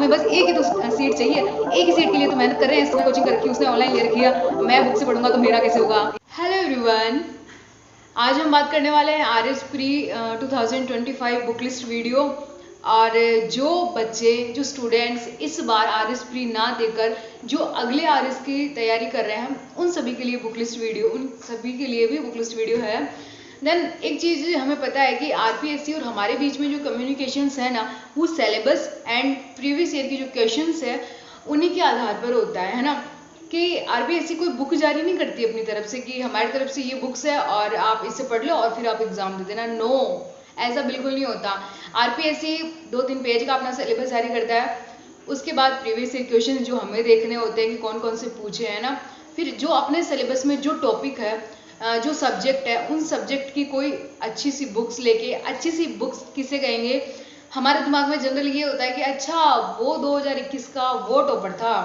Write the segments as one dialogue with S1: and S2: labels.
S1: हमें बस एक ही तो सीट चाहिए, एक ही सीट के लिए तो मेहनत कर रहे हैं। इसने कोचिंग कर रखी है, उसने ऑनलाइन ले रखी है, मैं बुक से पढ़ूंगा तो मेरा कैसे होगा। हेलो एवरीवन, आज हम बात करने वाले हैं RS pre 2025 book list video. और जो बच्चे, जो स्टूडेंट्स इस बार RS प्री ना देकर जो अगले RS की तैयारी कर रहे हैं, उन सभी के लिए बुक लिस्ट वीडियो, उन सभी के लिए भी बुक लिस्ट वीडियो है। देन एक चीज़ हमें पता है कि RPSC और हमारे बीच में जो कम्युनिकेशंस है ना, वो सिलेबस एंड प्रीवियस ईयर की जो क्वेश्चंस है उन्हीं के आधार पर होता है ना। कि RPSC कोई बुक जारी नहीं करती अपनी तरफ से कि हमारी तरफ से ये बुक्स है और आप इससे पढ़ लो और फिर आप एग्जाम दे देना। नो, ऐसा बिल्कुल नहीं होता। RPSC 2-3 पेज का अपना सिलेबस जारी करता है, उसके बाद प्रीवियस ईयर क्वेश्चन जो हमें देखने होते हैं कि कौन कौन से पूछे हैं ना, फिर जो अपने सिलेबस में जो टॉपिक है, जो सब्जेक्ट है, उन सब्जेक्ट की कोई अच्छी सी बुक्स लेके, अच्छी सी बुक्स किसे कहेंगे, हमारे दिमाग में जनरल ये होता है कि अच्छा वो 2021 का वो टॉपर था,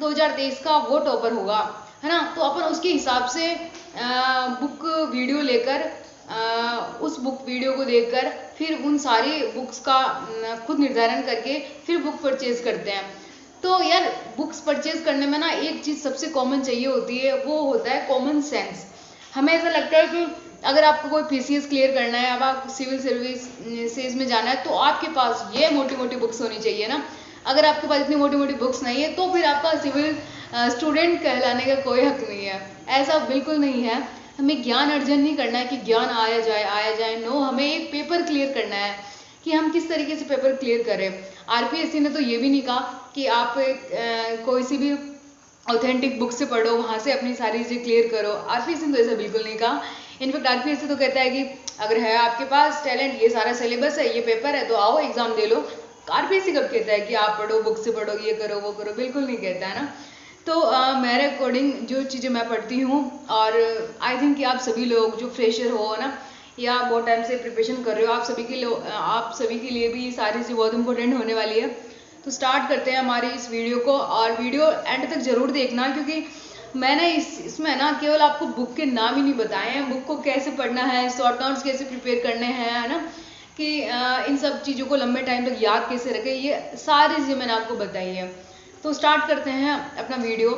S1: 2023 का वो टॉपर होगा, है ना। तो अपन उसके हिसाब से बुक वीडियो लेकर, उस बुक वीडियो को देखकर फिर उन सारी बुक्स का खुद निर्धारण करके फिर बुक परचेज करते हैं। तो यार बुक्स परचेज करने में ना एक चीज़ सबसे कॉमन चाहिए होती है, वो होता है कॉमन सेंस। हमें ऐसा लगता है कि अगर आपको कोई PCS क्लियर करना है, अब आप सिविल सर्विसेज में जाना है, तो आपके पास ये मोटी मोटी बुक्स होनी चाहिए ना। अगर आपके पास इतनी मोटी मोटी बुक्स नहीं है तो फिर आपका सिविल स्टूडेंट कहलाने का कोई हक नहीं है। ऐसा बिल्कुल नहीं है। हमें ज्ञान अर्जन नहीं करना है कि ज्ञान आया जाए। नो, हमें एक पेपर क्लियर करना है कि हम किस तरीके से पेपर क्लियर करें। RPSC ने तो ये भी नहीं कहा कि आप कोई सी भी ऑथेंटिक बुक से पढ़ो, वहाँ से अपनी सारी चीज़ें क्लियर करो। RPSC ने तो ऐसा बिल्कुल नहीं कहा। इनफैक्ट RPSC तो कहता है कि अगर है आपके पास टैलेंट, ये सारा सिलेबस है, ये पेपर है, तो आओ एग्जाम दे लो। RPSC कब कहता है कि आप पढ़ो, बुक से पढ़ो, ये करो वो करो, बिल्कुल नहीं कहता है ना। तो मेरे अकॉर्डिंग जो चीज़ें मैं पढ़ती हूँ, और आई थिंक कि आप सभी लोग जो फ्रेशर हो ना, या बहुत टाइम से प्रिपरेशन कर रहे हो, आप सभी के लिए भी ये सारी चीज़ें बहुत इंपॉर्टेंट होने वाली है। तो स्टार्ट करते हैं हमारी इस वीडियो को, और वीडियो एंड तक जरूर देखना, क्योंकि मैंने इसमें ना केवल आपको बुक के नाम ही नहीं बताए हैं, बुक को कैसे पढ़ना है, शॉर्ट नोट्स कैसे प्रिपेयर करने हैं, है ना, कि इन सब चीज़ों को लंबे टाइम तक याद कैसे रखें, ये सारी चीज़ें मैंने आपको बताई है। तो स्टार्ट करते हैं अपना वीडियो।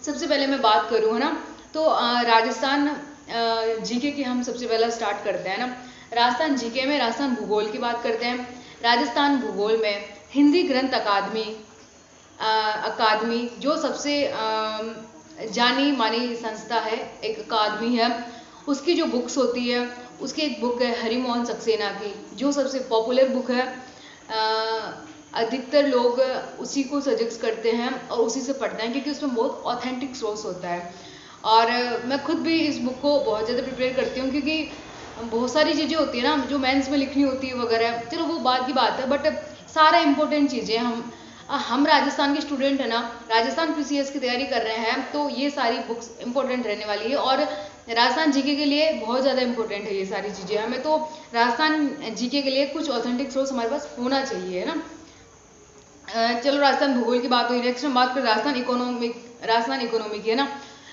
S1: सबसे पहले मैं बात करूँ, है ना, तो राजस्थान GK की हम सबसे पहला स्टार्ट करते हैं ना। राजस्थान GK में राजस्थान भूगोल की बात करते हैं। राजस्थान भूगोल में हिंदी ग्रंथ अकादमी जो सबसे जानी मानी संस्था है, एक अकादमी है, उसकी जो बुक्स होती है, उसकी एक बुक है हरिमोहन सक्सेना की, जो सबसे पॉपुलर बुक है। अधिकतर लोग उसी को सजेस्ट करते हैं और उसी से पढ़ते हैं, क्योंकि उसमें बहुत ऑथेंटिक सोर्स होता है। और मैं खुद भी इस बुक को बहुत ज़्यादा प्रिपेयर करती हूँ, क्योंकि बहुत सारी चीज़ें होती है ना जो मेंस में लिखनी होती है वगैरह, चलो वो बात की बात है, बट सारा इंपॉर्टेंट चीज़ें हम राजस्थान के स्टूडेंट है ना, राजस्थान PCS की तैयारी कर रहे हैं, तो ये सारी बुक्स इंपॉर्टेंट रहने वाली है। और राजस्थान GK के लिए बहुत ज़्यादा इंपॉर्टेंट है ये सारी चीज़ें। हमें तो राजस्थान GK के लिए कुछ ऑथेंटिक सोर्स हमारे पास होना चाहिए, है ना। चलो राजस्थान भूगोल की बात हुई, नेक्स्ट हम बात करें राजस्थान इकोनॉमी की, है ना।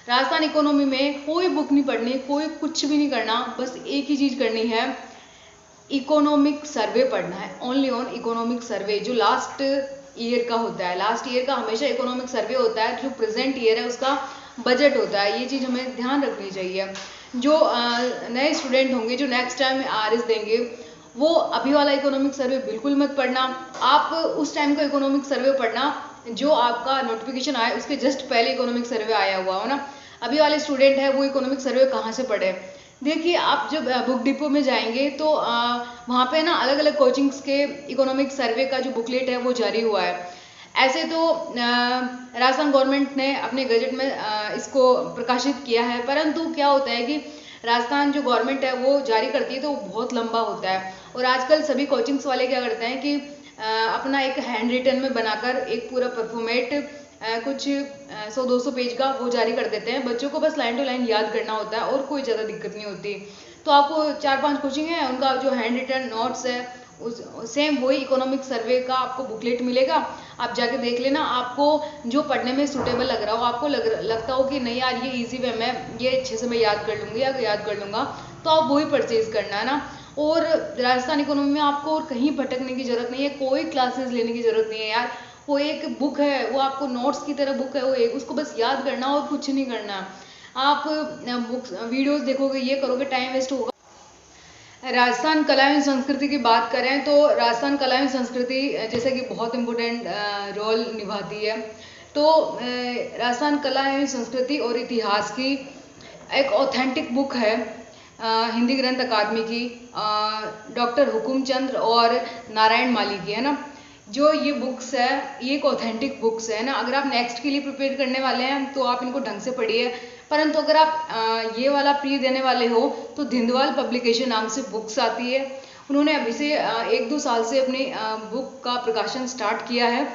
S1: राजस्थान इकोनॉमी में कोई बुक नहीं पढ़नी, कोई कुछ भी नहीं करना, बस एक ही चीज़ करनी है, इकोनॉमिक सर्वे पढ़ना है। ओनली ऑन इकोनॉमिक सर्वे, जो लास्ट ईयर का होता है। लास्ट ईयर का हमेशा इकोनॉमिक सर्वे होता है, जो प्रेजेंट ईयर है उसका बजट होता है। ये चीज़ हमें ध्यान रखनी चाहिए। जो नए स्टूडेंट होंगे, जो नेक्स्ट टाइम RS देंगे, वो अभी वाला इकोनॉमिक सर्वे बिल्कुल मत पढ़ना। आप उस टाइम का इकोनॉमिक सर्वे पढ़ना जो आपका नोटिफिकेशन आए उसके जस्ट पहले इकोनॉमिक सर्वे आया हुआ हो ना। अभी वाले स्टूडेंट है वो इकोनॉमिक सर्वे कहाँ से पढ़े। देखिए, आप जब बुक डिपो में जाएंगे तो वहाँ पे ना अलग अलग कोचिंग्स के इकोनॉमिक सर्वे का जो बुकलेट है वो जारी हुआ है। ऐसे तो राजस्थान गवर्नमेंट ने अपने गजट में इसको प्रकाशित किया है, परंतु क्या होता है कि राजस्थान जो गवर्नमेंट है वो जारी करती है तो वो बहुत लंबा होता है। और आजकल सभी कोचिंग्स वाले क्या करते हैं कि अपना एक हैंड रिटन में बनाकर एक पूरा परफॉर्मेट कुछ 100-200 पेज का वो जारी कर देते हैं। बच्चों को बस लाइन टू लाइन याद करना होता है और कोई ज़्यादा दिक्कत नहीं होती। तो आपको 4-5 कोचिंग है, उनका जो हैंड रिटन नोट्स है उस सेम वही इकोनॉमिक सर्वे का आपको बुकलेट मिलेगा। आप जाके देख लेना, आपको जो पढ़ने में सूटेबल लग रहा हो, आपको लगता हो कि नहीं यार ये इजी वे में ये अच्छे से मैं याद कर लूँगी या याद कर लूँगा, तो आप वही परचेज करना, है ना। और राजस्थान इकोनॉमी में आपको और कहीं भटकने की जरूरत नहीं है, कोई क्लासेस लेने की जरूरत नहीं है यार। वो एक बुक है, वो आपको नोट्स की तरह बुक है, वो एक उसको बस याद करना और कुछ नहीं करना। आप बुक्स वीडियोस देखोगे, ये करोगे, टाइम वेस्ट होगा। राजस्थान कला एवं संस्कृति की बात करें तो राजस्थान कला एवं संस्कृति जैसे कि बहुत इम्पोर्टेंट रोल निभाती है। तो राजस्थान कला एवं संस्कृति और इतिहास की एक ऑथेंटिक बुक है, हिंदी ग्रंथ अकादमी की, डॉक्टर हुकुमचंद और नारायण माली की, है ना। जो ये बुक्स है, ये एक ऑथेंटिक बुक्स है ना। अगर आप नेक्स्ट के लिए प्रिपेयर करने वाले हैं तो आप इनको ढंग से पढ़िए। परंतु अगर आप ये वाला प्री देने वाले हो तो धिंदवाल पब्लिकेशन नाम से बुक्स आती है। उन्होंने अभी से 1-2 साल से अपनी बुक का प्रकाशन स्टार्ट किया है।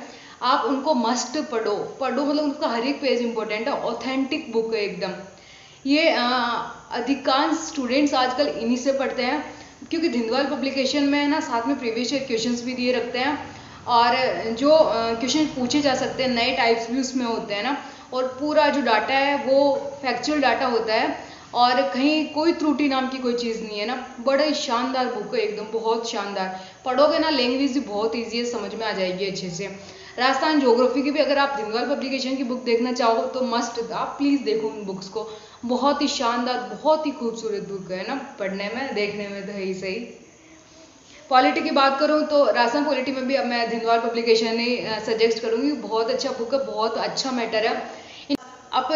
S1: आप उनको मस्ट पढ़ो मतलब उनका हर एक पेज इंपॉर्टेंट है, ऑथेंटिक बुक है एकदम। ये अधिकांश स्टूडेंट्स आजकल इन्हीं से पढ़ते हैं, क्योंकि धिंदवाल पब्लिकेशन में है ना, साथ में प्रीवियस ईयर क्वेश्चंस भी दिए रखते हैं, और जो क्वेश्चन पूछे जा सकते हैं नए टाइप्स भी उसमें होते हैं ना। और पूरा जो डाटा है वो फैक्चुअल डाटा होता है, और कहीं कोई त्रुटि नाम की कोई चीज़ नहीं है ना। बड़ा ही शानदार बुक है एकदम, बहुत शानदार। पढ़ोगे ना, लैंग्वेज भी बहुत ईजी है, समझ में आ जाएगी अच्छे से। राजस्थान ज्योग्राफी की भी अगर आप धिंदवाल पब्लिकेशन की बुक देखना चाहो तो मस्ट आप प्लीज़ देखो उन बुक्स को। बहुत ही शानदार, बहुत ही खूबसूरत बुक है ना, पढ़ने में देखने में तो है ही सही। पॉलिटी की बात करूं तो राजस्थान पॉलिटी में भी अब मैं धिंदवाल पब्लिकेशन ही सजेस्ट करूंगी। बहुत अच्छा बुक है, बहुत अच्छा मैटर है। अब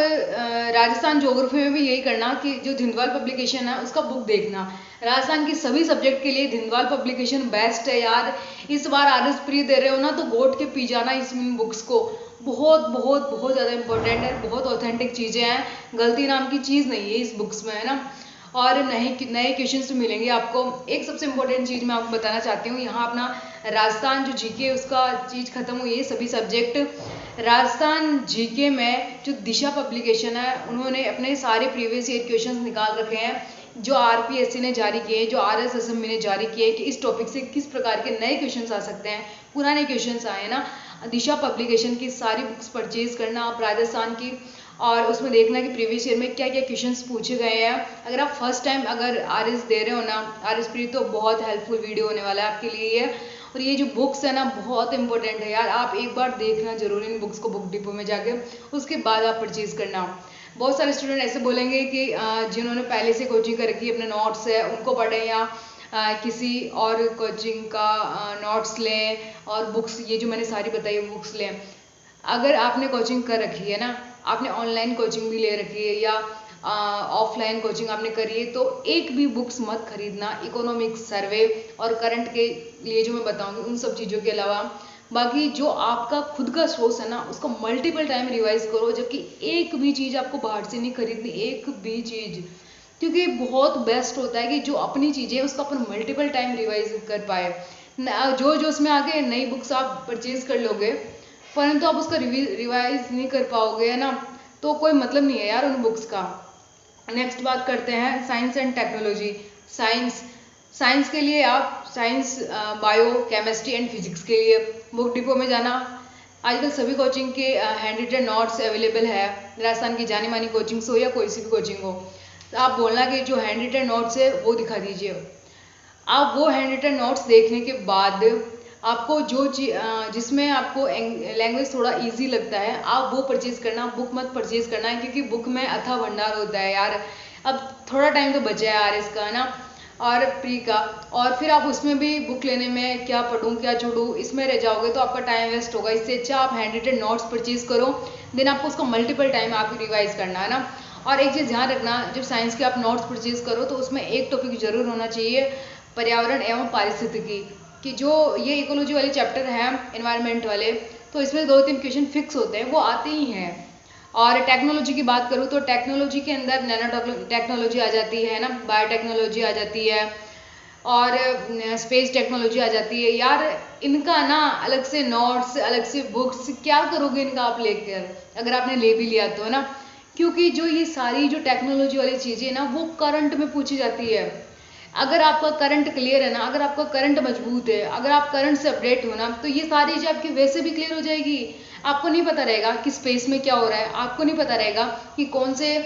S1: राजस्थान ज्योग्राफी में भी यही करना कि जो धिंदवाल पब्लिकेशन है उसका बुक देखना। राजस्थान की सभी सब्जेक्ट के लिए धिंदवाल पब्लिकेशन बेस्ट है यार। इस बार आरएस प्री दे रहे हो ना तो गोट के पी जाना इस बुक्स को। बहुत बहुत बहुत ज़्यादा इंपॉर्टेंट है, बहुत ऑथेंटिक चीज़ें हैं, गलती नाम की चीज़ नहीं है इस बुक्स में, है ना। और नए क्वेश्चंस भी मिलेंगे आपको। एक सबसे इम्पोर्टेंट चीज़ मैं आपको बताना चाहती हूँ, यहाँ अपना राजस्थान जो जीके उसका चीज़ खत्म हुई है, सभी सब्जेक्ट। राजस्थान जीके में जो दिशा पब्लिकेशन है उन्होंने अपने सारे प्रीवियस ईयर क्वेश्चंस निकाल रखे हैं, जो आरपीएससी ने जारी किए, जो आरएस असेंबली ने जारी किए, कि इस टॉपिक से किस प्रकार के नए क्वेश्चंस आ सकते हैं, पुराने क्वेश्चंस आए ना। दिशा पब्लिकेशन की सारी बुक्स परचेज करना आप राजस्थान की, और उसमें देखना कि प्रीवियस ईयर में क्या क्या क्वेश्चंस पूछे गए हैं। अगर आप फर्स्ट टाइम अगर आरएस दे रहे हो ना, आरएस प्री, तो बहुत हेल्पफुल वीडियो होने वाला है आपके लिए ये। और ये जो बुक्स है ना बहुत इंपॉर्टेंट है यार, आप एक बार देखना जरूर इन बुक्स को बुक डिपो में जाके, उसके बाद आप परचेज करना। बहुत सारे स्टूडेंट ऐसे बोलेंगे कि जिन्होंने पहले से कोचिंग कर रखी है, अपने नोट्स है उनको पढ़ें, या किसी और कोचिंग का नोट्स लें और बुक्स, ये जो मैंने सारी बताई है बुक्स लें। अगर आपने कोचिंग कर रखी है ना, आपने ऑनलाइन कोचिंग भी ले रखी है या ऑफलाइन कोचिंग आपने करी है, तो एक भी बुक्स मत खरीदना इकोनॉमिक्स, सर्वे और करंट के लिए जो मैं बताऊंगी उन सब चीज़ों के अलावा। बाकी जो आपका खुद का सोर्स है ना उसको मल्टीपल टाइम रिवाइज करो, जबकि एक भी चीज़ आपको बाहर से नहीं खरीदनी, एक भी चीज़, क्योंकि बहुत बेस्ट होता है कि जो अपनी चीज़ें है उसको अपन मल्टीपल टाइम रिवाइज कर पाए। जो जो उसमें आगे नई बुक्स आप परचेज कर लोगे, परंतु आप उसका रिवाइज नहीं कर पाओगे, है ना, तो कोई मतलब नहीं है यार उन बुक्स का। नेक्स्ट बात करते हैं साइंस एंड टेक्नोलॉजी। साइंस के लिए आप science, bio, chemistry and physics के लिए बुक डिपो में जाना। आजकल सभी कोचिंग के हैंड रिटन नोट्स अवेलेबल है, राजस्थान की जानी मानी कोचिंग्स हो या कोई सी भी कोचिंग हो। तो आप बोलना कि जो हैंड रिटन नोट्स है वो दिखा दीजिए। आप वो हैंड रिटन नोट्स देखने के बाद आपको जो जिसमें आपको लैंग्वेज थोड़ा इजी लगता है आप वो परचेज करना, बुक मत परचेज करना है, क्योंकि बुक में अथाह भंडार होता है यार। अब थोड़ा टाइम तो बचा है आरएस का, है ना, और प्री का, और फिर आप उसमें भी बुक लेने में क्या पढ़ूं क्या छोड़ूं इसमें रह जाओगे तो आपका टाइम वेस्ट होगा। इससे अच्छा आप हैंड रिटन नोट्स परचेज करो, देन आपको उसको मल्टीपल टाइम आप रिवाइज करना, है ना। और एक चीज़ ध्यान रखना, जब साइंस के आप नोट्स परचेज करो तो उसमें एक टॉपिक जरूर होना चाहिए, पर्यावरण एवं पारिस्थितिकी कि जो ये इकोलॉजी वाले चैप्टर हैं एनवायरनमेंट वाले, तो इसमें 2-3 क्वेश्चन फिक्स होते हैं, वो आते ही हैं। और टेक्नोलॉजी की बात करूँ तो टेक्नोलॉजी के अंदर नैनो टेक्नोलॉजी आ जाती है ना, बायोटेक्नोलॉजी आ जाती है, और स्पेस टेक्नोलॉजी आ जाती है यार। इनका ना अलग से नोट्स, अलग से बुक्स, क्या करोगे इनका आप लेकर, अगर आपने ले भी लिया तो, है ना। क्योंकि जो ये सारी जो टेक्नोलॉजी वाली चीज़ें ना वो करंट में पूछी जाती है। अगर आपका करंट क्लियर है ना, अगर आपका करंट मजबूत है, अगर आप करंट से अपडेट हो ना, तो ये सारी चीज़ें आपकी वैसे भी क्लियर हो जाएगी। आपको नहीं पता रहेगा कि स्पेस में क्या हो रहा है, आपको नहीं पता रहेगा कि कौन से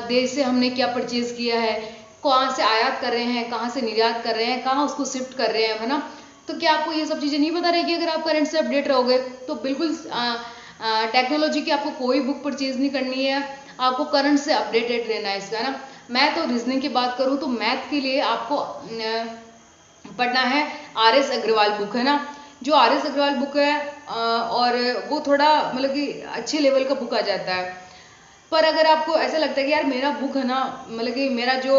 S1: देश से हमने क्या परचेज किया है, कहाँ से आयात कर रहे हैं, कहाँ से निर्यात कर रहे हैं, कहाँ उसको शिफ्ट कर रहे हैं, है ना। तो क्या आपको ये सब चीज़ें नहीं पता रहेगी अगर आप करंट से अपडेट रहोगे? तो बिल्कुल टेक्नोलॉजी की आपको कोई बुक परचेज नहीं करनी है, आपको करंट से अपडेटेड रहना है इसका, है ना। मैं तो रीजनिंग की बात करूँ तो मैथ के लिए आपको पढ़ना है आर एस अग्रवाल बुक, है ना। जो आर एस अग्रवाल बुक है और वो थोड़ा मतलब कि अच्छे लेवल का बुक आ जाता है। पर अगर आपको ऐसा लगता है कि यार मेरा बुक है ना, मतलब कि मेरा जो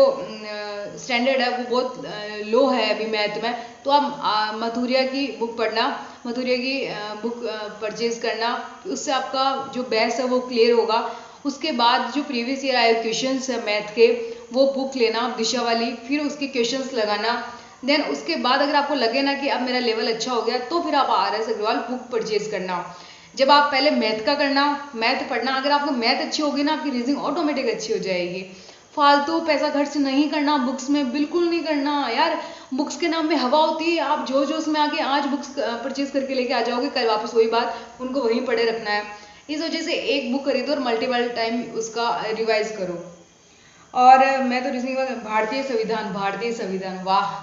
S1: स्टैंडर्ड है वो बहुत लो है अभी मैथ में, तो आप मथुरिया की बुक पढ़ना, मथुरिया की बुक परचेज करना, उससे आपका जो बेस है वो क्लियर होगा। उसके बाद जो प्रीवियस ईयर आए क्वेश्चंस है मैथ के, वो बुक लेना दिशा वाली, फिर उसके क्वेश्चंस लगाना। देन उसके बाद अगर आपको लगे ना कि अब मेरा लेवल अच्छा हो गया, तो फिर आप R S Agarwal book purchase करना। जब आप पहले मैथ का करना, मैथ पढ़ना, अगर आपको मैथ अच्छी होगी ना, आपकी रीजनिंग ऑटोमेटिक अच्छी हो जाएगी। फालतू पैसा खर्च नहीं करना बुक्स में, बिल्कुल नहीं करना यार। बुक्स के नाम में हवा होती है, आप जो जो उसमें आके आज बुक्स परचेज करके लेके आ जाओगे, कल वापस वही बात, उनको वहीं पढ़े रखना है। इस वजह से एक बुक खरीदो और मल्टीपल टाइम उसका रिवाइज करो। और मैं तो रीजनिंग भारतीय संविधान, भारतीय संविधान, वाह।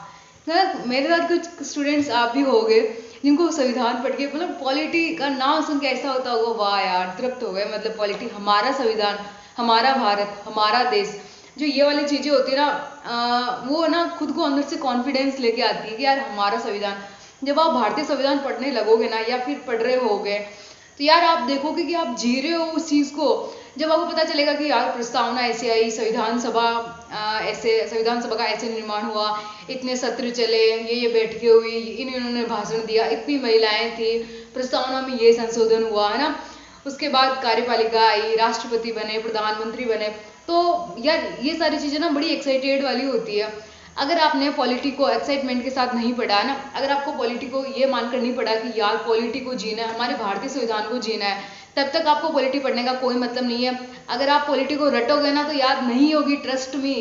S1: मेरे साथ कुछ स्टूडेंट्स आप भी होगे जिनको संविधान पढ़ के मतलब पॉलिटी का नाम सुन के ऐसा होता होगा, वाह यार तृप्त हो गए, मतलब पॉलिटी, हमारा संविधान, हमारा भारत, हमारा देश, जो ये वाली चीजें होती है ना, वो ना खुद को अंदर से कॉन्फिडेंस लेके आती है कि यार हमारा संविधान। जब आप भारतीय संविधान पढ़ने लगोगे ना, या फिर पढ़ रहे होगे, तो यार आप देखोगे कि आप जी रहे हो उस चीज को। जब आपको पता चलेगा कि यार प्रस्तावना ऐसे आई, संविधान सभा ऐसे, संविधान सभा का ऐसे निर्माण हुआ, इतने सत्र चले, ये बैठकें हुई, इन्होंने भाषण दिया, इतनी महिलाएं थी, प्रस्तावना में ये संशोधन हुआ, है ना। उसके बाद कार्यपालिका आई, राष्ट्रपति बने, प्रधानमंत्री बने। तो यार ये सारी चीजें ना बड़ी एक्साइटेड वाली होती है। अगर आपने पॉलिटी को एक्साइटमेंट के साथ नहीं पढ़ा ना, अगर आपको पॉलिटी को ये मानकर नहीं पढ़ा कि यार पॉलिटी को जीना है, हमारे भारतीय संविधान को जीना है, तब तक आपको पॉलिटी पढ़ने का कोई मतलब नहीं है। अगर आप पॉलिटी को रटोगे ना तो याद नहीं होगी, ट्रस्ट मी।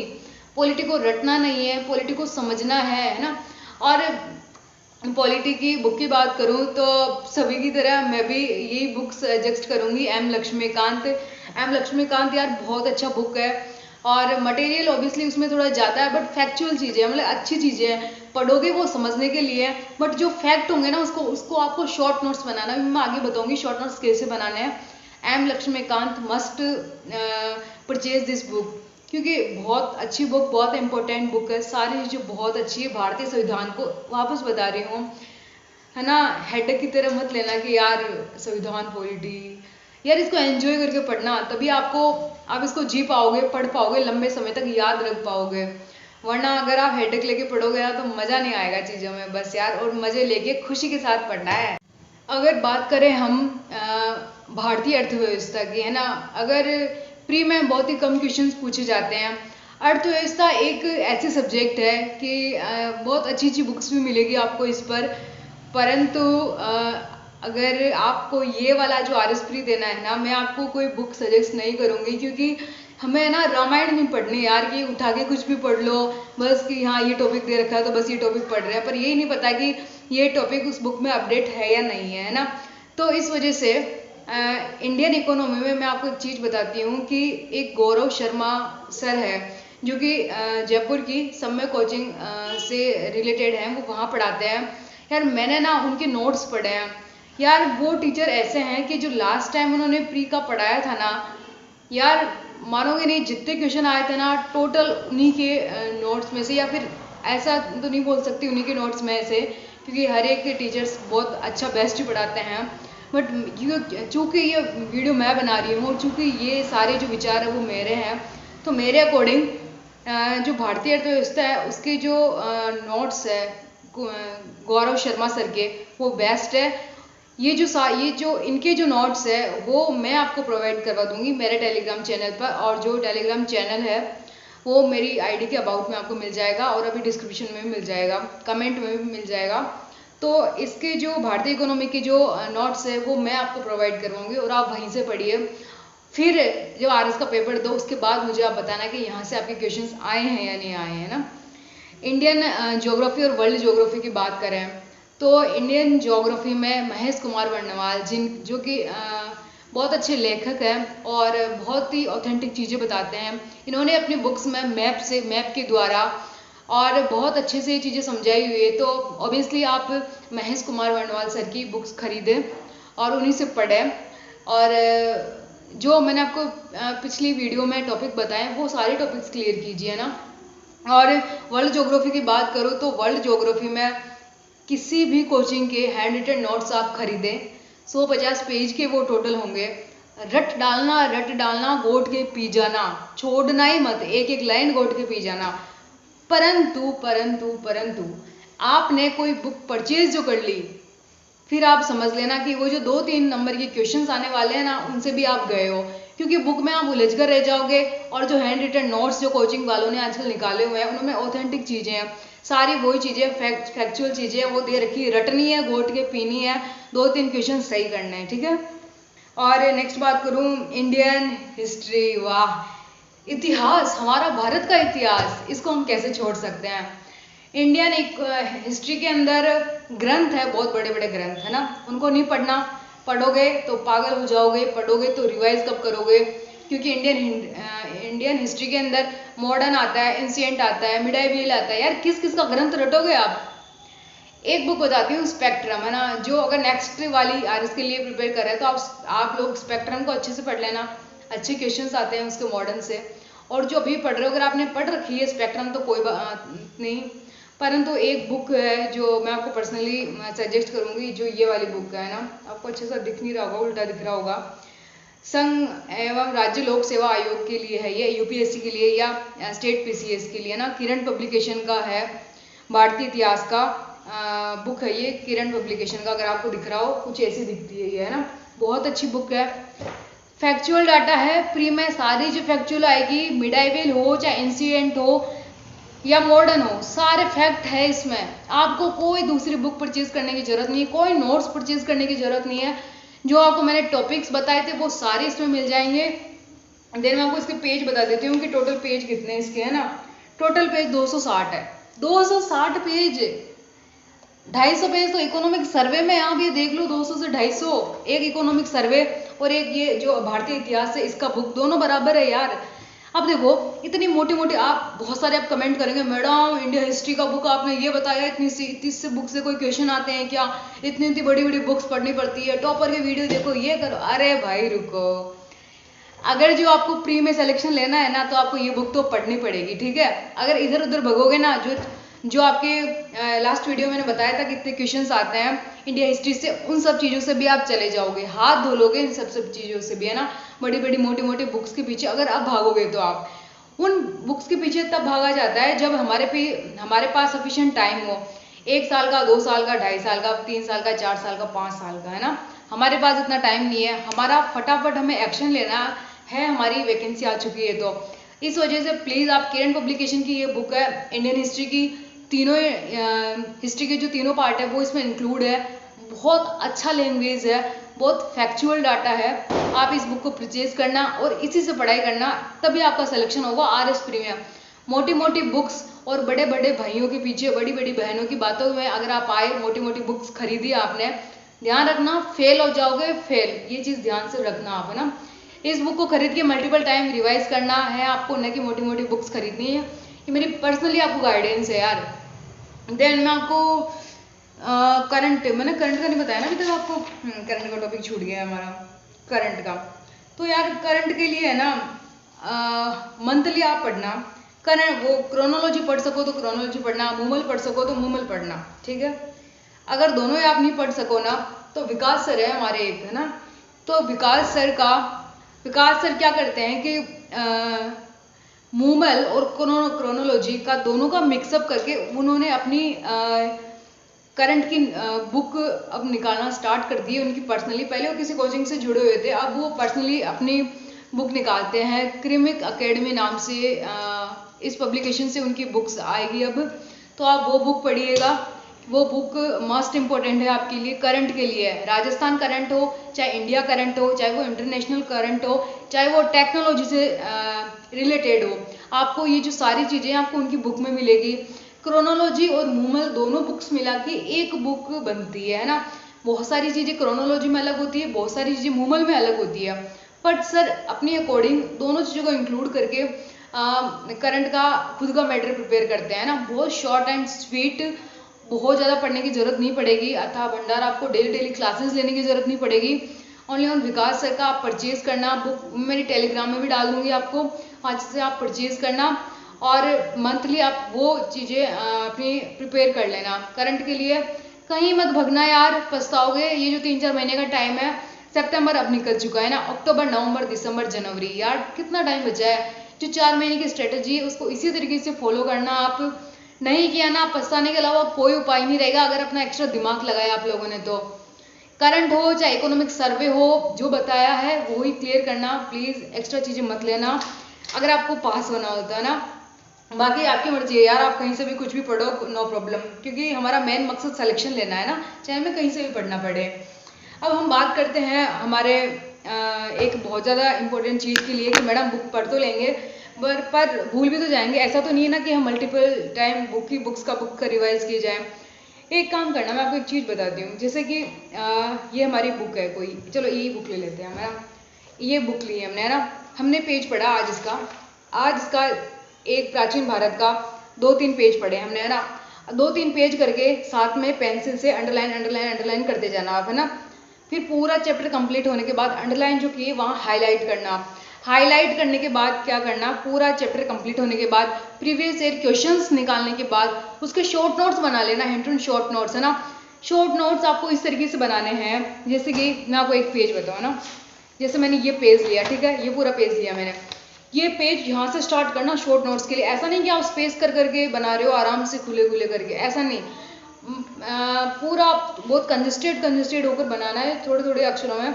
S1: पॉलिटी को रटना नहीं है, पॉलिटी को समझना है ना। और पॉलिटी की बुक की बात करूं तो सभी की तरह मैं भी यही बुक सजेस्ट करूंगी, एम लक्ष्मीकांत। एम लक्ष्मीकांत यार बहुत अच्छा बुक है, और मटेरियल ऑब्वियसली उसमें थोड़ा ज़्यादा है, बट फैक्चुअल चीज़ें हैं, मतलब अच्छी चीज़ें हैं, पढ़ोगे वो समझने के लिए। बट जो फैक्ट होंगे ना, उसको उसको आपको शॉर्ट नोट्स बनाना है, मैं आगे बताऊंगी शॉर्ट नोट्स कैसे बनाने हैं। M Laxmikanth must purchase this book, क्योंकि बहुत अच्छी बुक, बहुत इंपॉर्टेंट बुक है, सारी चीज़ें बहुत अच्छी है। भारतीय संविधान को वापस बता रही हूँ, है ना। हेडेक की तरह मत लेना कि यार संविधान पॉलिटी, यार इसको एंजॉय करके पढ़ना, तभी आपको, आप इसको जी पाओगे, पढ़ पाओगे, लंबे समय तक याद रख पाओगे। वरना अगर आप हेडेक लेके पढ़ोगे ना तो मज़ा नहीं आएगा चीज़ों में, बस यार, और मज़े लेके खुशी के साथ पढ़ना है। अगर बात करें हम भारतीय अर्थव्यवस्था की, है ना, अगर प्री में बहुत ही कम क्वेश्चंस पूछे जाते हैं। अर्थव्यवस्था एक ऐसी सब्जेक्ट है कि बहुत अच्छी अच्छी बुक्स भी मिलेगी आपको इस पर, परंतु अगर आपको ये वाला जो आर एस प्री देना है ना, मैं आपको कोई बुक सजेस्ट नहीं करूँगी, क्योंकि हमें ना रामायण नहीं पढ़नी यार कि उठा के कुछ भी पढ़ लो बस, कि हाँ ये टॉपिक दे रखा है तो बस ये टॉपिक पढ़ रहे हैं, पर यही नहीं पता कि ये टॉपिक उस बुक में अपडेट है या नहीं है ना। तो इस वजह से इंडियन इकोनॉमी में मैं आपको एक चीज़ बताती हूँ कि एक गौरव शर्मा सर है, जो कि जयपुर की सम्य कोचिंग से रिलेटेड हैं, वो वहाँ पढ़ाते हैं। यार मैंने ना उनके नोट्स पढ़े हैं, यार वो टीचर ऐसे हैं कि जो लास्ट टाइम उन्होंने प्री का पढ़ाया था ना, यार मानोगे नहीं, जितने क्वेश्चन आए थे ना टोटल उन्हीं के नोट्स में से, या फिर ऐसा तो नहीं बोल सकती उन्हीं के नोट्स में से, क्योंकि हर एक के टीचर्स बहुत अच्छा बेस्ट ही पढ़ाते हैं। बट चूँकि ये वीडियो मैं बना रही हूँ, और चूँकि ये सारे जो विचार है वो मेरे हैं, तो मेरे अकॉर्डिंग जो भारतीय अर्थव्यवस्था है उसके जो नोट्स है गौरव शर्मा सर के, वो बेस्ट है। ये जो इनके जो नोट्स है वो मैं आपको प्रोवाइड करवा दूंगी मेरे टेलीग्राम चैनल पर, और जो टेलीग्राम चैनल है वो मेरी आईडी के अबाउट में आपको मिल जाएगा, और अभी डिस्क्रिप्शन में भी मिल जाएगा, कमेंट में भी मिल जाएगा। तो इसके जो भारतीय इकोनॉमी के जो नोट्स है वो मैं आपको प्रोवाइड करवाऊंगी, और आप वहीं से पढ़िए। फिर जब आर एस का पेपर दो उसके बाद मुझे आप बताना कि यहाँ से आपके क्वेश्चंस आए हैं या नहीं आए हैं ना। इंडियन ज्योग्राफी और वर्ल्ड ज्योग्राफी की बात करें तो इंडियन ज्योग्राफी में महेश कुमार वर्णवाल, जो कि बहुत अच्छे लेखक हैं और बहुत ही ऑथेंटिक चीज़ें बताते हैं। इन्होंने अपनी बुक्स में मैप के द्वारा और बहुत अच्छे से ये चीज़ें समझाई हुई है। तो ऑब्वियसली आप महेश कुमार वर्णवाल सर की बुक्स खरीदें और उन्हीं से पढ़ें। और जो मैंने आपको पिछली वीडियो में टॉपिक बताए वो सारे टॉपिक्स क्लियर कीजिए ना। और वर्ल्ड ज्योग्राफी की बात करूँ तो वर्ल्ड ज्योग्राफी में किसी भी कोचिंग के हैंड रिटन नोट्स आप खरीदें, 150 पेज के वो टोटल होंगे। रट डालना गोट के पी जाना, छोड़ना ही मत, एक एक लाइन गोट के पी जाना। परंतु परंतु परंतु आपने कोई बुक परचेज जो कर ली, फिर आप समझ लेना कि वो जो 2-3 नंबर के क्वेश्चंस आने वाले हैं ना, उनसे भी आप गए हो, क्योंकि बुक में आप उलझ कर रह जाओगे। और जो हैंड रिटन नोट्स जो कोचिंग वालों ने आजकल निकाले हुए हैं उनमें ऑथेंटिक चीज़ें हैं, सारी वही चीज़ें फैक्चुअल चीज़ें वो दे रखी है, रटनी है, गोट के पीनी है, 2-3 क्वेश्चन सही करने हैं, ठीक है। और नेक्स्ट बात करूँ, इंडियन हिस्ट्री, वाह, इतिहास, हमारा भारत का इतिहास, इसको हम कैसे छोड़ सकते हैं। इंडियन एक हिस्ट्री के अंदर ग्रंथ है, बहुत बड़े बड़े ग्रंथ है ना, उनको नहीं पढ़ना, पढ़ोगे तो पागल हो जाओगे, पढ़ोगे तो रिवाइज कब करोगे। क्योंकि इंडियन हिस्ट्री के अंदर मॉडर्न आता है, एंशिएंट आता है, मिडाइवल आता है, यार किस किस का ग्रंथ रटोगे आप। एक बुक बताती हूँ, स्पेक्ट्रम, है ना, जो अगर नेक्स्ट वाली आरएस के लिए प्रिपेयर कर रहे हैं तो आप लोग स्पेक्ट्रम को अच्छे से पढ़ लेना, अच्छे क्वेश्चंस आते हैं उसके मॉडर्न से। और जो अभी पढ़ रहे हो, अगर आपने पढ़ रखी है स्पेक्ट्रम तो कोई बात नहीं, परंतु एक बुक है जो मैं आपको पर्सनली सजेस्ट करूंगी, जो ये वाली बुक है ना, आपको अच्छे से दिख नहीं रहा होगा, उल्टा दिख रहा होगा। संघ एवं राज्य लोक सेवा आयोग के लिए है ये, यूपीएससी के लिए या स्टेट पीसीएस के लिए ना, किरण पब्लिकेशन का है, भारतीय इतिहास का बुक है ये, किरण पब्लिकेशन का। अगर आपको दिख रहा हो, कुछ ऐसी दिखती है ये, है ना, बहुत अच्छी बुक है। फैक्चुअल डाटा है, प्री में सारी जो फैक्चुअल आएगी, मिडाइवल हो चाहे एंशिएंट हो या मॉडर्न हो, सारे फैक्ट है इसमें। आपको कोई दूसरी बुक परचेज करने की जरूरत नहीं है, कोई नोट्स परचेज करने की जरूरत नहीं है। जो आपको मैंने टॉपिक्स बताए थे वो सारे इसमें मिल जाएंगे। देन मैं आपको इसके पेज बता देती हूँ कि टोटल पेज कितने इसके, है ना। टोटल पेज 260 है, 260 पेज, 250 पेज तो इकोनॉमिक सर्वे में आप ये देख लो, 200 से 250 एक इकोनॉमिक सर्वे और एक ये जो भारतीय इतिहास है इसका बुक, दोनों बराबर है यार। अब देखो इतनी मोटी मोटी, आप बहुत सारे आप कमेंट करेंगे, मैडम इंडिया हिस्ट्री का बुक आपने ये बताया, इतनी से बुक से कोई क्वेश्चन आते हैं क्या, इतनी बड़ी बड़ी बुक्स पढ़नी पड़ती है, टॉपर की वीडियो देखो, ये करो। अरे भाई रुको, अगर जो आपको प्री में सिलेक्शन लेना है ना, तो आपको ये बुक तो पढ़नी पड़ेगी, ठीक है। अगर इधर उधर भगोगे ना, जो आपके लास्ट वीडियो मैंने बताया था कितने क्वेश्चंस आते हैं इंडिया हिस्ट्री से, उन सब चीज़ों से भी आप चले जाओगे, हाथ धो लोगे इन सब चीज़ों से भी, है ना। बड़ी बड़ी मोटी मोटी बुक्स के पीछे अगर आप भागोगे, तो आप उन बुक्स के पीछे तब भागा जाता है जब हमारे पास सफिशिएंट टाइम हो, 1 साल का, 2 साल का, 2.5 साल का, 3 साल का, 4 साल का, 5 साल का, है ना। हमारे पास इतना टाइम नहीं है, हमारा फटाफट हमें एक्शन लेना है, हमारी वैकेंसी आ चुकी है। तो इस वजह से प्लीज़ आप किरण पब्लिकेशन की ये बुक है, इंडियन हिस्ट्री की तीनों हिस्ट्री के जो तीनों पार्ट है वो इसमें इंक्लूड है, बहुत अच्छा लैंग्वेज है, बहुत फैक्चुअल डाटा है। आप इस बुक को परचेज करना और इसी से पढ़ाई करना, तभी आपका सिलेक्शन होगा आरएस प्रीमियम। मोटी मोटी बुक्स और बड़े बड़े भाइयों के पीछे, बड़ी बड़ी बहनों की बातों में अगर आप आए, मोटी मोटी बुक्स खरीदी आपने, ध्यान रखना फेल हो जाओगे, फेल, ये चीज़ ध्यान से रखना आप, है ना। इस बुक को खरीद के मल्टीपल टाइम रिवाइज करना है आपको, न कि मोटी मोटी बुक्स खरीदनी है। ये मेरी पर्सनली आपको गाइडेंस है यार। देन मैं आपको मैंने करंट का नहीं बताया ना अभी तक आपको, करंट का टॉपिक छूट गया हमारा, करंट का। तो यार करंट के लिए है ना, मंथली आप पढ़ना, करंट वो क्रोनोलॉजी पढ़ सको तो क्रोनोलॉजी पढ़ना, मूमल पढ़ सको तो मूमल पढ़ना, ठीक है। अगर दोनों ही आप नहीं पढ़ सको ना, तो विकास सर है हमारे एक, है ना, तो विकास सर क्या करते हैं कि मूमल और क्रोनोलॉजी का दोनों का मिक्सअप करके उन्होंने अपनी करंट की बुक अब निकालना स्टार्ट कर दी है उनकी पर्सनली। पहले वो किसी कोचिंग से जुड़े हुए थे, अब वो पर्सनली अपनी बुक निकालते हैं, क्रिमिक एकेडमी नाम से इस पब्लिकेशन से उनकी बुक्स आएगी अब, तो आप वो बुक पढ़िएगा। वो बुक मोस्ट इम्पोर्टेंट है आपके लिए, करंट के लिए। राजस्थान करंट हो, चाहे इंडिया करंट हो, चाहे वो इंटरनेशनल करंट हो, चाहे वो टेक्नोलॉजी से रिलेटेड हो, आपको ये जो सारी चीज़ें आपको उनकी बुक में मिलेगी। क्रोनोलॉजी और मूमल दोनों बुक्स मिला के एक बुक बनती है ना। बहुत सारी चीज़ें क्रोनोलॉजी में अलग होती है, बहुत सारी चीज़ें मूमल में अलग होती है, बट सर अपनी अकॉर्डिंग दोनों चीज़ों को इंक्लूड करके करंट का खुद का मैटर प्रिपेयर करते हैं ना, बहुत शॉर्ट एंड स्वीट, बहुत ज़्यादा पढ़ने की जरूरत नहीं पड़ेगी। अथाह भंडार, आपको डेली डेली क्लासेस लेने की जरूरत नहीं पड़ेगी। ओनली ऑन विकास सर का आप परचेज करना, बुक मेरी टेलीग्राम में भी डाल दूंगी आपको, आज से आप परचेज करना और मंथली आप वो चीज़ें अपनी प्रिपेयर कर लेना। करंट के लिए कहीं मत भगना यार, पछताओगे। ये जो 3-4 महीने का टाइम है, सितंबर अब निकल चुका है ना, अक्टूबर, नवंबर, दिसंबर, जनवरी, यार कितना टाइम बचा है। जो 4 महीने की स्ट्रेटेजी है उसको इसी तरीके से फॉलो करना। आप नहीं किया ना, पछताने के अलावा कोई उपाय नहीं रहेगा अगर अपना एक्स्ट्रा दिमाग लगाया आप लोगों ने तो। करंट हो चाहे इकोनॉमिक सर्वे हो, जो बताया है वो ही क्लियर करना, प्लीज़ एक्स्ट्रा चीज़ें मत लेना अगर आपको पास होना होता है ना। बाकी आपकी मर्जी है यार, आप कहीं से भी कुछ भी पढ़ो, नो प्रॉब्लम, क्योंकि हमारा मेन मकसद सिलेक्शन लेना है ना, चाहे हमें कहीं से भी पढ़ना पड़े। अब हम बात करते हैं हमारे एक बहुत ज़्यादा इंपॉर्टेंट चीज़ के लिए कि मैडम बुक पढ़ तो लेंगे पर भूल भी तो जाएंगे। ऐसा तो नहीं है ना कि हम मल्टीपल टाइम बुक्स का रिवाइज किए जाए। एक काम करना, मैं आपको एक चीज़ बताती हूँ, जैसे कि ये हमारी बुक है कोई, चलो ये बुक ले लेते हैं हमारा, ये बुक ली है हमने है ना, हमने पेज पढ़ा आज इसका एक प्राचीन भारत का 2-3 पेज पढ़े हमने है ना, 2-3 पेज करके साथ में पेंसिल से अंडरलाइन करते जाना आप है ना। फिर पूरा चैप्टर कंप्लीट होने के बाद अंडरलाइन जो किए वहाँ हाईलाइट करना। हाईलाइट करने के बाद क्या करना, पूरा चैप्टर कंप्लीट होने के बाद प्रीवियस ईयर क्वेश्चंस निकालने के बाद उसके शॉर्ट नोट्स बना लेना, हिंट एंड शॉर्ट नोट्स है ना। शॉर्ट नोट्स आपको इस तरीके से बनाने हैं, जैसे कि मैं आपको एक पेज बताऊँ ना, जैसे मैंने ये पेज लिया, ठीक है, ये पूरा पेज लिया मैंने, ये पेज यहाँ से स्टार्ट करना शॉर्ट नोट्स के लिए। ऐसा नहीं कि आप स्पेस कर करके बना रहे हो आराम से खुले करके, ऐसा नहीं, पूरा बहुत कंजेस्टेड होकर बनाना है, थोड़े थोड़े अक्षरों में।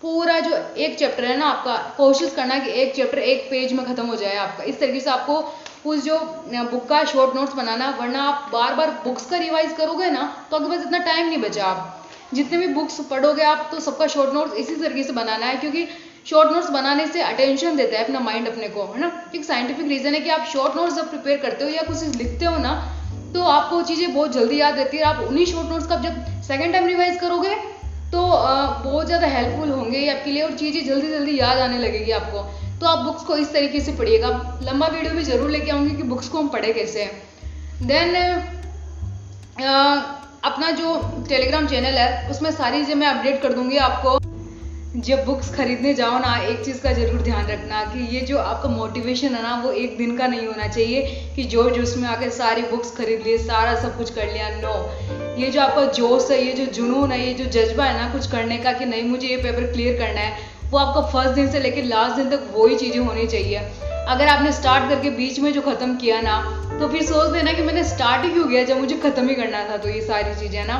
S1: पूरा जो एक चैप्टर है ना आपका, कोशिश करना कि एक चैप्टर एक पेज में खत्म हो जाए आपका। इस तरीके से आपको उस जो बुक का शॉर्ट नोट्स बनाना, वरना आप बार बार बुक्स का रिवाइज करोगे ना तो आपके पास इतना टाइम नहीं बचा। आप जितने भी बुक्स पढ़ोगे आप तो सबका शॉर्ट नोट्स इसी तरीके से बनाना है, क्योंकि शॉर्ट नोट्स बनाने से अटेंशन देता है अपना माइंड अपने को है ना। एक साइंटिफिक रीजन है कि आप शॉर्ट नोट्स जब प्रिपेयर करते हो या कुछ लिखते हो ना तो आपको चीज़ें बहुत जल्दी याद रहती है। आप उन्हीं शॉर्ट नोट्स का जब सेकेंड टाइम रिवाइज करोगे तो बहुत ज़्यादा हेल्पफुल होंगे आपके लिए और चीज़ें जल्दी जल्दी याद आने लगेगी आपको। तो आप बुक्स को इस तरीके से पढ़िएगा। लंबा वीडियो भी जरूर लेके आऊँगी कि बुक्स को हम पढ़े कैसे। देन अपना जो टेलीग्राम चैनल है उसमें सारी चीज़ें मैं अपडेट कर दूँगी आपको। जब बुक्स खरीदने जाओ ना, एक चीज़ का जरूर ध्यान रखना कि ये जो आपका मोटिवेशन है ना वो एक दिन का नहीं होना चाहिए कि जोश में आकर सारी बुक्स खरीद लिए, सारा सब कुछ कर लिया। नो, ये जो आपका जोश है, ये जो जुनून है, ये जो जज्बा है ना कुछ करने का कि नहीं मुझे ये पेपर क्लियर करना है, वो आपका फर्स्ट दिन से लेकर लास्ट दिन तक वही चीज़ें होनी चाहिए। अगर आपने स्टार्ट करके बीच में जो ख़त्म किया ना तो फिर सोच देना कि मैंने स्टार्ट ही क्यों किया जब मुझे ख़त्म ही करना था। तो ये सारी चीज़ें ना,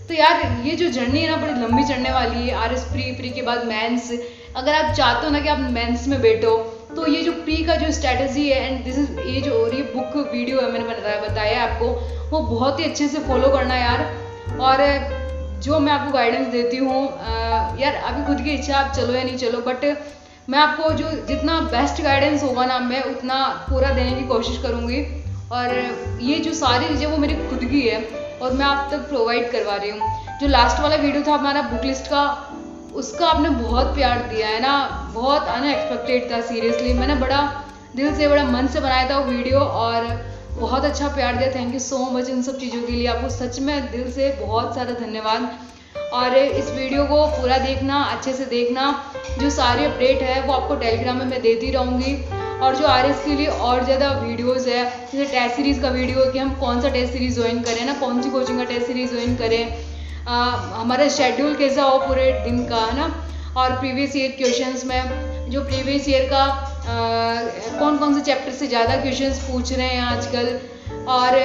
S1: तो यार ये जो जर्नी है ना बड़ी लंबी चढ़ने वाली है। आरएस प्री के बाद मेंस, अगर आप चाहते हो ना कि आप मेंस में बैठो तो ये जो प्री का जो स्ट्रेटजी है एंड दिस इज ये जो और ये बुक वीडियो है मैंने बताया आपको, वो बहुत ही अच्छे से फॉलो करना यार। और जो मैं आपको गाइडेंस देती हूँ यार, अभी खुद की इच्छा आप चलो या नहीं चलो, बट मैं आपको जो जितना बेस्ट गाइडेंस होगा ना मैं उतना पूरा देने की कोशिश करूँगी। और ये जो सारी चीज़ें वो मेरी खुद की है और मैं आप तक प्रोवाइड करवा रही हूँ। जो लास्ट वाला वीडियो था हमारा बुक लिस्ट का, उसका आपने बहुत प्यार दिया है ना, बहुत अनएक्सपेक्टेड था। सीरियसली मैंने बड़ा दिल से बड़ा मन से बनाया था वो वीडियो और बहुत अच्छा प्यार दिया। Thank you so much in सब चीज़ों के लिए, आपको सच में दिल से बहुत सारा धन्यवाद। और इस वीडियो को पूरा देखना, अच्छे से देखना। जो सारी अपडेट है वो आपको टेलीग्राम में मैं देती रहूँगी। और जो आरएस के लिए और ज़्यादा वीडियोस है, जैसे टेस्ट सीरीज़ का वीडियो कि हम कौन सा टेस्ट सीरीज़ ज्वाइन करें ना, कौन सी कोचिंग का टेस्ट सीरीज़ ज्वाइन करें, हमारा शेड्यूल कैसा हो पूरे दिन का है ना। और प्रीवियस ईयर क्वेश्चंस में जो प्रीवियस ईयर का कौन कौन से चैप्टर से ज़्यादा क्वेश्चंस पूछ रहे हैं आजकल, और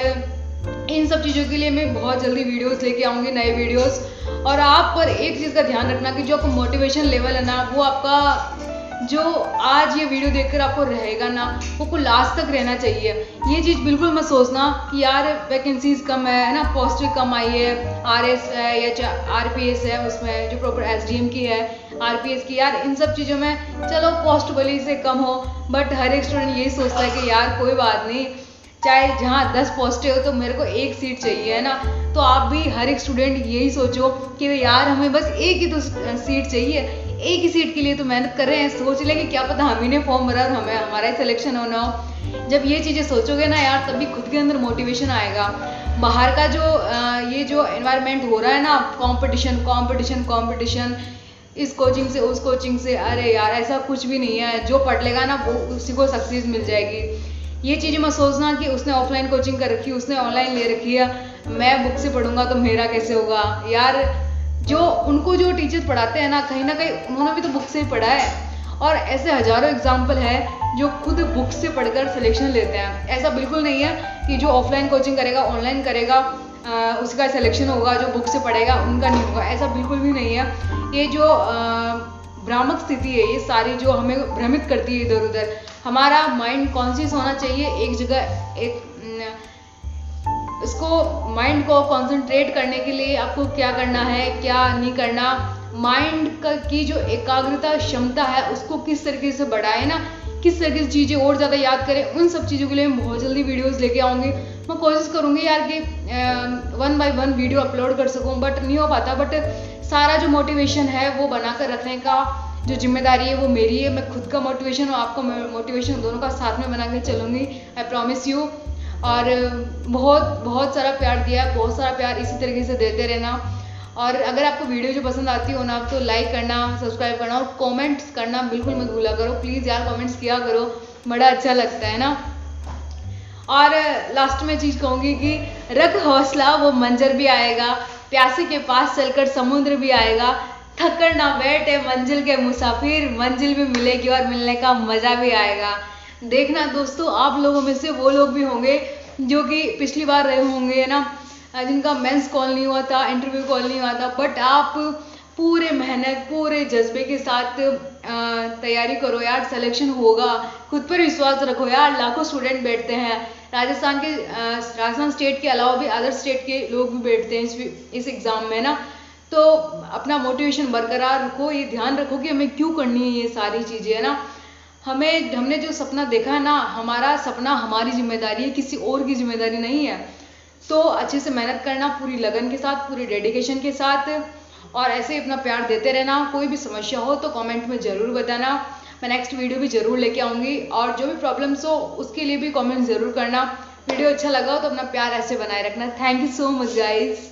S1: इन सब चीज़ों के लिए मैं बहुत जल्दी वीडियोस लेके आऊँगी, नए वीडियोस। और आप पर एक चीज़ का ध्यान रखना कि जो आपका मोटिवेशन लेवल है ना वो आपका जो आज ये वीडियो देखकर आपको रहेगा ना वो लास्ट तक रहना चाहिए। ये चीज़ बिल्कुल मत सोचना कि यार वैकेंसीज कम है ना, पोस्टें कम आई है, आरएस है या आरपीएस है, उसमें जो प्रॉपर एसडीएम की है, आरपीएस की, यार इन सब चीज़ों में चलो पोस्ट भले से कम हो, बट हर एक स्टूडेंट यही सोचता है कि यार कोई बात नहीं, चाहे जहाँ 10 पोस्टें हो तो मेरे को एक सीट चाहिए है ना। तो आप भी हर एक स्टूडेंट यही सोचो कि यार हमें बस एक ही तो सीट चाहिए, एक ही सीट के लिए तो मेहनत कर रहे हैं, सोच लें कि क्या पता हम ही ने फॉर्म भरा और हमें हमारा ही सिलेक्शन होना हो। जब ये चीज़ें सोचोगे ना यार, तभी खुद के अंदर मोटिवेशन आएगा। बाहर का ये जो एनवायरनमेंट हो रहा है ना, कंपटीशन कंपटीशन कंपटीशन, इस कोचिंग से उस कोचिंग से, अरे यार ऐसा कुछ भी नहीं है। जो पढ़ लेगा ना वो उसी को सक्सेस मिल जाएगी। ये चीज़ें मत सोचना कि उसने ऑफलाइन कोचिंग कर रखी, उसने ऑनलाइन ले रखी है, मैं बुक से पढ़ूंगा तो मेरा कैसे होगा। यार जो उनको जो टीचर्स पढ़ाते हैं ना कहीं उन्होंने भी तो बुक से ही पढ़ा है। और ऐसे हजारों एग्जाम्पल है जो खुद बुक से पढ़कर सिलेक्शन लेते हैं। ऐसा बिल्कुल नहीं है कि जो ऑफलाइन कोचिंग करेगा ऑनलाइन करेगा उसका सिलेक्शन होगा, जो बुक से पढ़ेगा उनका नहीं होगा, ऐसा बिल्कुल भी नहीं है। ये जो भ्रामक स्थिति है, ये सारी जो हमें भ्रमित करती है इधर उधर। हमारा माइंड कॉन्शियस होना चाहिए एक जगह। इसको माइंड को कंसंट्रेट करने के लिए आपको क्या करना है क्या नहीं करना, माइंड की जो एकाग्रता क्षमता है उसको किस तरीके से बढ़ाए ना, किस तरीके से चीज़ें और ज़्यादा याद करें, उन सब चीज़ों के लिए मैं बहुत जल्दी वीडियोस लेके आऊँगी। मैं कोशिश करूँगी यार कि 1 बाय 1 वीडियो अपलोड कर सकूँ, बट नहीं हो पाता। बट सारा जो मोटिवेशन है वो बनाकर रखने का जो जिम्मेदारी है वो मेरी है। मैं खुद का मोटिवेशन और आपका मोटिवेशन दोनों का साथ में बना के चलूँगी, आई प्रॉमिस यू। और बहुत बहुत सारा प्यार दिया है, बहुत सारा प्यार इसी तरीके से देते रहना। और अगर आपको वीडियो जो पसंद आती हो ना तो लाइक करना, सब्सक्राइब करना और कमेंट्स करना बिल्कुल मत भूला करो। प्लीज़ यार कमेंट्स किया करो, बड़ा अच्छा लगता है ना। और लास्ट में चीज़ कहूँगी कि रख हौसला वो मंजर भी आएगा, प्यासे के पास चलकर समुद्र भी आएगा, थक कर ना बैठे मंजिल के मुसाफिर, मंजिल भी मिलेगी और मिलने का मज़ा भी आएगा। देखना दोस्तों, आप लोगों में से वो लोग भी होंगे जो कि पिछली बार रहे होंगे ना, जिनका मेंस कॉल नहीं हुआ था, इंटरव्यू कॉल नहीं हुआ था, बट आप पूरे मेहनत पूरे जज्बे के साथ तैयारी करो यार, सिलेक्शन होगा। खुद पर विश्वास रखो यार, लाखों स्टूडेंट बैठते हैं राजस्थान स्टेट के अलावा भी अदर स्टेट के लोग भी बैठते हैं इस एग्ज़ाम में ना। तो अपना मोटिवेशन बरकरार रखो, ये ध्यान रखो कि हमें क्यों करनी है ये सारी चीज़ें है ना। हमने जो सपना देखा है ना, हमारा सपना हमारी जिम्मेदारी है, किसी और की जिम्मेदारी नहीं है। तो अच्छे से मेहनत करना, पूरी लगन के साथ, पूरी डेडिकेशन के साथ, और ऐसे ही अपना प्यार देते रहना। कोई भी समस्या हो तो कमेंट में ज़रूर बताना, मैं नेक्स्ट वीडियो भी ज़रूर लेके आऊँगी। और जो भी प्रॉब्लम्स हो उसके लिए भी कमेंट ज़रूर करना। वीडियो अच्छा लगा हो तो अपना प्यार ऐसे बनाए रखना। Thank you so much guys.